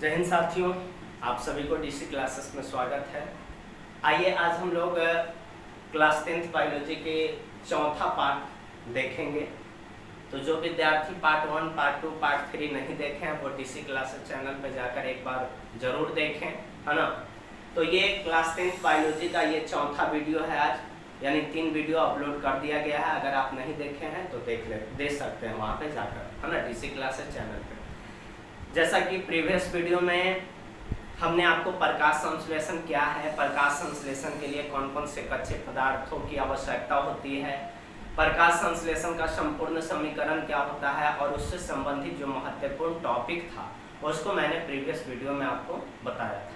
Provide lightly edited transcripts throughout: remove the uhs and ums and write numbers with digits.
जय हिंद साथियों, आप सभी को डीसी क्लासेस में स्वागत है। आइए आज हम लोग क्लास 10th बायोलॉजी के चौथा पार्ट देखेंगे। तो जो विद्यार्थी पार्ट 1, पार्ट 2, पार्ट 3 नहीं देखे हैं वो डीसी क्लासेस चैनल पर जाकर एक बार जरूर देखें, है ना। तो ये क्लास 10th बायोलॉजी का ये चौथा वीडियो है आज, यानी 3 वीडियो अपलोड कर दिया गया है। अगर आप नहीं देखे हैं तो देख सकते हैं वहाँ पे जाकर, है ना, डीसी क्लासेस चैनल पे। जैसा कि प्रीवियस वीडियो में हमने आपको प्रकाश संश्लेषण क्या है, प्रकाश संश्लेषण के लिए कौन कौन से कच्चे पदार्थों की आवश्यकता होती है, प्रकाश संश्लेषण का संपूर्ण समीकरण क्या होता है और उससे संबंधित जो महत्वपूर्ण टॉपिक था उसको मैंने प्रीवियस वीडियो में आपको बताया था,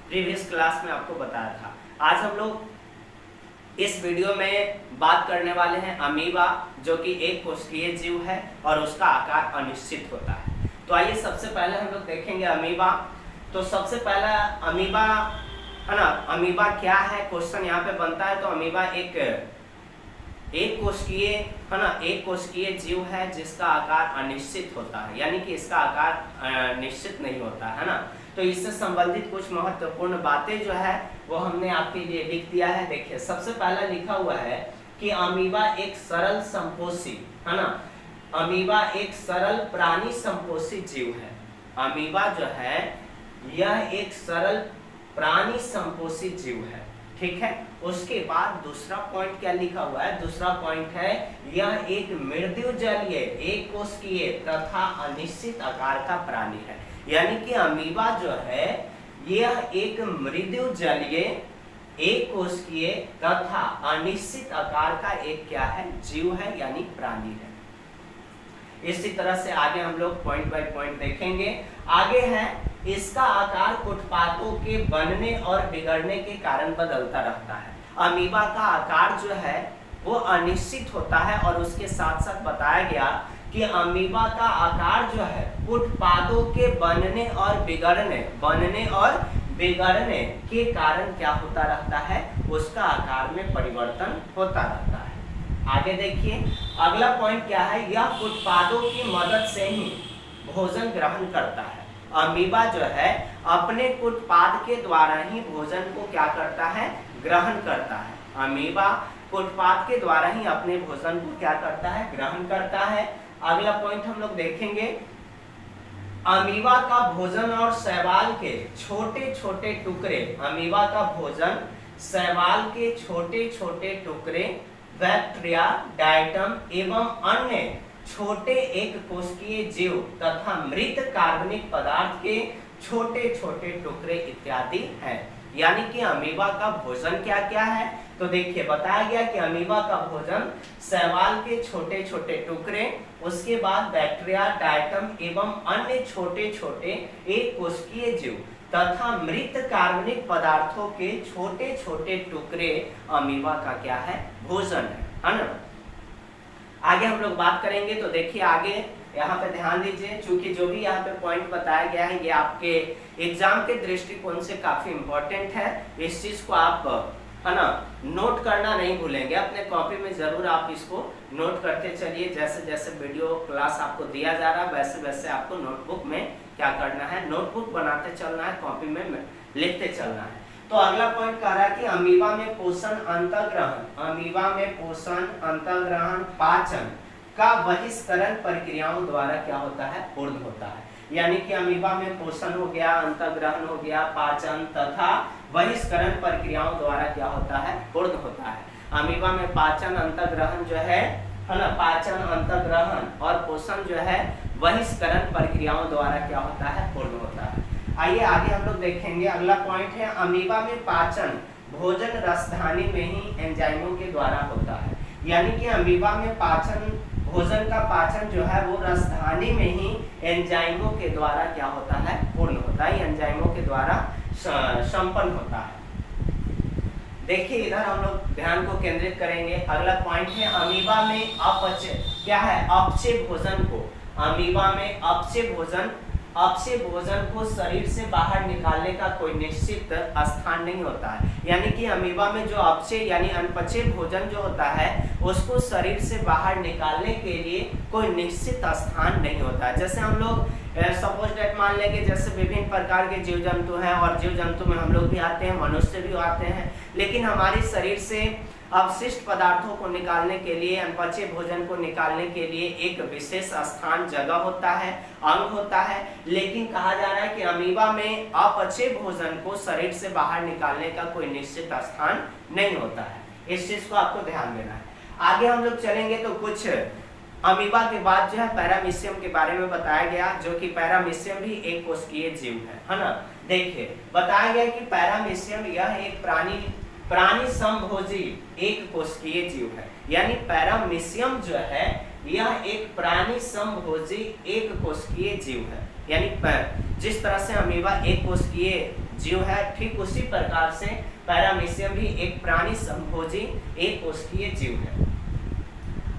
प्रीवियस क्लास में आपको बताया था। आज हम लोग इस वीडियो में बात करने वाले हैं अमीबा, जो कि एक कोशिकीय जीव है और उसका आकार अनिश्चित होता है। तो आइए सबसे पहले हम लोग देखेंगे अमीबा। तो सबसे पहला अमीबा, है ना, अमीबा क्या है, क्वेश्चन यहाँ पे बनता है। तो अमीबा एक कोशिकीय, है ना, एक कोशिकीय जीव है जिसका आकार अनिश्चित होता है, यानी कि इसका आकार निश्चित नहीं होता है ना। तो इससे संबंधित कुछ महत्वपूर्ण बातें जो है वो हमने आपके लिए लिख दिया है। देखिए सबसे पहला लिखा हुआ है कि अमीबा एक सरल संपोषी, है ना, अमीबा एक सरल प्राणी संपोषी जीव है। अमीबा जो है यह एक सरल प्राणी संपोषी जीव है, ठीक है। उसके बाद दूसरा पॉइंट क्या लिखा हुआ है, दूसरा पॉइंट है यह एक मृदु जलीय, एक कोशिकीय तथा अनिश्चित आकार का प्राणी है। यानी कि अमीबा जो है यह एक मृदु जलीय, एक कोशिकीय तथा अनिश्चित आकार का एक क्या है, जीव है, यानी प्राणी है। इसी तरह से आगे हम लोग पॉइंट बाय पॉइंट देखेंगे। आगे है इसका आकार उत्पादों के बनने और बिगड़ने के कारण बदलता रहता है। अमीबा का आकार जो है वो अनिश्चित होता है और उसके साथ साथ बताया गया कि अमीबा का आकार जो है उत्पादों के बनने और बिगड़ने के कारण क्या होता रहता है, उसका आकार में परिवर्तन होता रहता है। आगे देखिए अगला पॉइंट क्या है, यह उत्पादों की मदद से ही भोजन ग्रहण करता है। अमीबा जो है अपने उत्पाद के द्वारा ही भोजन को क्या करता है, ग्रहण करता है। अमीबा उत्पाद के द्वारा ही अपने भोजन को क्या करता है, ग्रहण करता है। अगला पॉइंट हम लोग देखेंगे, अमीबा का भोजन और शैवाल के छोटे छोटे टुकड़े, अमीबा का भोजन शैवाल के छोटे छोटे टुकड़े, बैक्टीरिया, डायटम एवं अन्य छोटे एक कोशिकीय जीव तथा मृत कार्बनिक पदार्थ के छोटे छोटे टुकड़े इत्यादि हैं। यानी कि अमीबा का भोजन क्या क्या है, तो देखिए बताया गया कि अमीबा का भोजन शैवाल के छोटे छोटे टुकड़े, उसके बाद बैक्टीरिया, डायटम एवं अन्य छोटे छोटे एक कोशिकीय जीव तथा मृत कार्बनिक पदार्थों के छोटे छोटे टुकड़े अमीबा का क्या है, भोजन है ना। आगे हम लोग बात करेंगे। तो देखिए आगे यहाँ पे ध्यान दीजिए, चूंकि जो भी यहाँ पे पॉइंट बताया गया है ये आपके एग्जाम के दृष्टिकोण से काफी इंपॉर्टेंट है। इस चीज को आप, है ना, नोट करना नहीं भूलेंगे, अपने कॉपी में जरूर आप इसको नोट करते चलिए। जैसे जैसे वीडियो क्लास आपको दिया जा रहा है वैसे वैसे आपको नोटबुक में क्या करना है, नोटबुक बनाते चलना है, कॉपी में लिखते चलना है। तो अगला पॉइंट कह रहा है कि अमीबा में पोषण अंतःग्रहण, अमीबा में पोषण अंतःग्रहण पाचन का बहिष्करण प्रक्रियाओं द्वारा क्या होता है, पूर्ण होता है। यानी कि अमीबा में पोषण हो गया, अंतःग्रहण हो गया, पाचन तथा बहिष्करण प्रक्रियाओं द्वारा क्या होता है, पूर्ण होता है। अमीबा में पाचन अंतःग्रहण जो है ना, पाचन अंतःग्रहण और पोषण जो है बहिष्करण प्रक्रियाओं द्वारा क्या होता है, पूर्ण होता है। आइए आगे हम लोग देखेंगे। अगला पॉइंट है अमीबा में पाचन भोजन रसधानी में ही एंजाइमों के द्वारा होता है। यानी कि अमीबा में पाचन, भोजन का पाचन जो है वो रसधानी में ही एंजाइमों के द्वारा क्या होता है, पूर्ण होता है, एंजाइमों के द्वारा संपन्न होता है। देखिए इधर हम लोग ध्यान को केंद्रित करेंगे। अगला पॉइंट है अमीबा में अपचय, क्या है, अपचय भोजन को, अमीबा में अपचय भोजन को शरीर से बाहर निकालने का कोई निश्चित स्थान नहीं होता है। यानी कि अमीबा में जो अपचय यानी अनपचय भोजन जो होता है उसको शरीर से बाहर निकालने के लिए कोई निश्चित स्थान नहीं होता है। जैसे हम लोग सपोज दैट मान लेंगे जैसे विभिन्न प्रकार के जीव जंतु हैं और जीव जंतु में हम लोग भी आते हैं, मनुष्य भी आते हैं, लेकिन हमारे शरीर से अवशिष्ट पदार्थों को निकालने के लिए, अनपचे भोजन को निकालने के लिए एक विशेष स्थान, जगह होता है, अंग होता है। लेकिन कहा जा रहा है कि अमीबा में अपचे भोजन को शरीर से बाहर निकालने का कोई निश्चित स्थान नहीं होता है। इस चीज को आपको ध्यान देना है। आगे हम लोग चलेंगे तो कुछ अमीबा के बाद जो है पैरामीशियम के बारे में बताया गया, जो कि पैरामीशियम भी एक कोशिकीय जीव है ना। देखिए बताया गया कि पैरामीशियम यह एक प्राणी समभोजी एक कोशिकीय जीव है। यानी पैरामीशियम जो है यह एक प्राणी समभोजी एक कोशिकीय जीव है। यानी जिस तरह से अमीबा एक कोशिकीय जीव है, ठीक उसी प्रकार से पैरामीशियम भी एक प्राणी समभोजी एक कोशिकीय जीव है।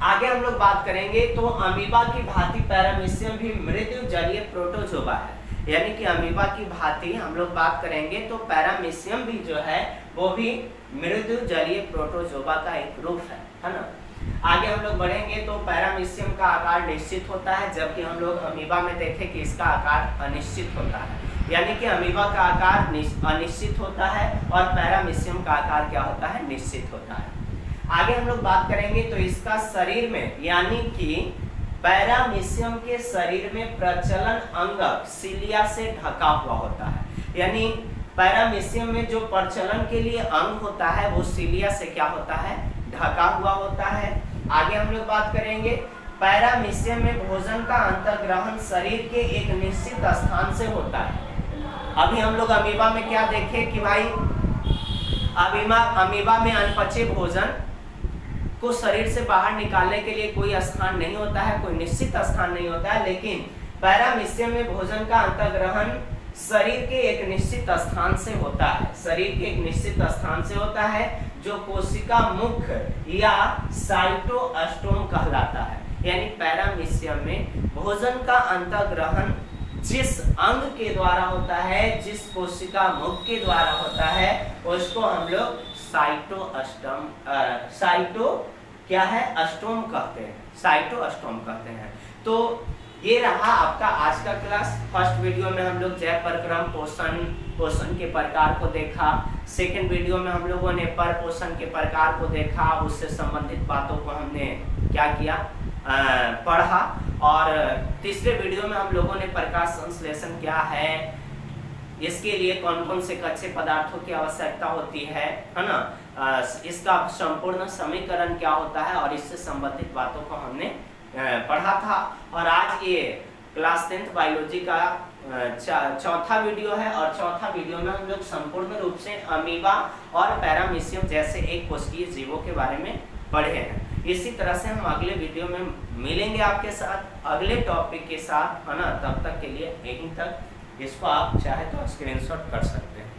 आगे हम लोग बात करेंगे तो अमीबा की भांति पैरामीशियम भी मृदु जलीय प्रोटोजोआ है। यानी कि अमीबा की भांति हम लोग बात करेंगे तो पैरामीशियम भी जो है वो भी मृदु जलीय प्रोटोजोआ का एक रूप है ना। आगे हम लोग बढ़ेंगे तो पैरामीशियम का आकार निश्चित होता है, जबकि हम लोग अमीबा में देखें कि इसका आकार अनिश्चित होता है। यानी कि अमीबा का आकार अनिश्चित होता है और पैरामीशियम का आकार क्या होता है, निश्चित होता है। आगे हम लोग बात करेंगे तो इसका शरीर में, यानी कि पैरामीशियम के शरीर में प्रचलन अंगक सिलिया से ढका हुआ होता है। यानी पैरामीशियम में जो प्रचलन के लिए अंग होता है वो सिलिया से क्या होता है, ढका हुआ होता है। आगे हम लोग बात करेंगे पैरामीशियम में भोजन का अंतर्ग्रहण शरीर के एक निश्चित स्थान से होता है। अभी हम लोग अमीबा में क्या देखे कि भाई अमीबा में अनपचे भोजन को शरीर से बाहर निकालने के लिए कोई स्थान नहीं होता है, कोई निश्चित स्थान नहीं होता है। लेकिन पैरामीशियम में भोजन का अंतर्ग्रहण शरीर के एक निश्चित स्थान से होता है। शरीर के एक निश्चित स्थान से होता है जो कोशिका मुख या साइटोस्टोम कहलाता है। यानी पैरामीशियम में भोजन का अंतर्ग्रहण जिस अंग के द्वारा होता है, जिस कोशिका मुख के द्वारा होता है, उसको हम लोग अस्टोम कहते हैं, साइटोस्टोम कहते हैं। तो ये रहा आपका आज का क्लास। फर्स्ट वीडियो में हम लोग जय परक्रम पोषण के प्रकार को देखा। सेकंड वीडियो में हम लोगों ने पर पोषण के प्रकार को देखा, उससे संबंधित बातों को हमने क्या किया, पढ़ा। और तीसरे वीडियो में हम लोगों ने प्रकाश संश्लेषण क्या है, इसके लिए कौन कौन से कच्चे पदार्थों की आवश्यकता होती है ना, इसका संपूर्ण समीकरण क्या होता है, और इससे संबंधित बातों को हमने पढ़ा था। और आज ये क्लास 10th बायोलॉजी का चौथा वीडियो है, और चौथा वीडियो में हम लोग संपूर्ण रूप से अमीबा और पैरामीशियम जैसे एक कोशिकीय जीवों के बारे में पढ़े हैं। इसी तरह से हम अगले वीडियो में मिलेंगे आपके साथ अगले टॉपिक के साथ, है ना। तब तक के लिए यहीं तक, इसको आप चाहे तो स्क्रीनशॉट कर सकते हैं।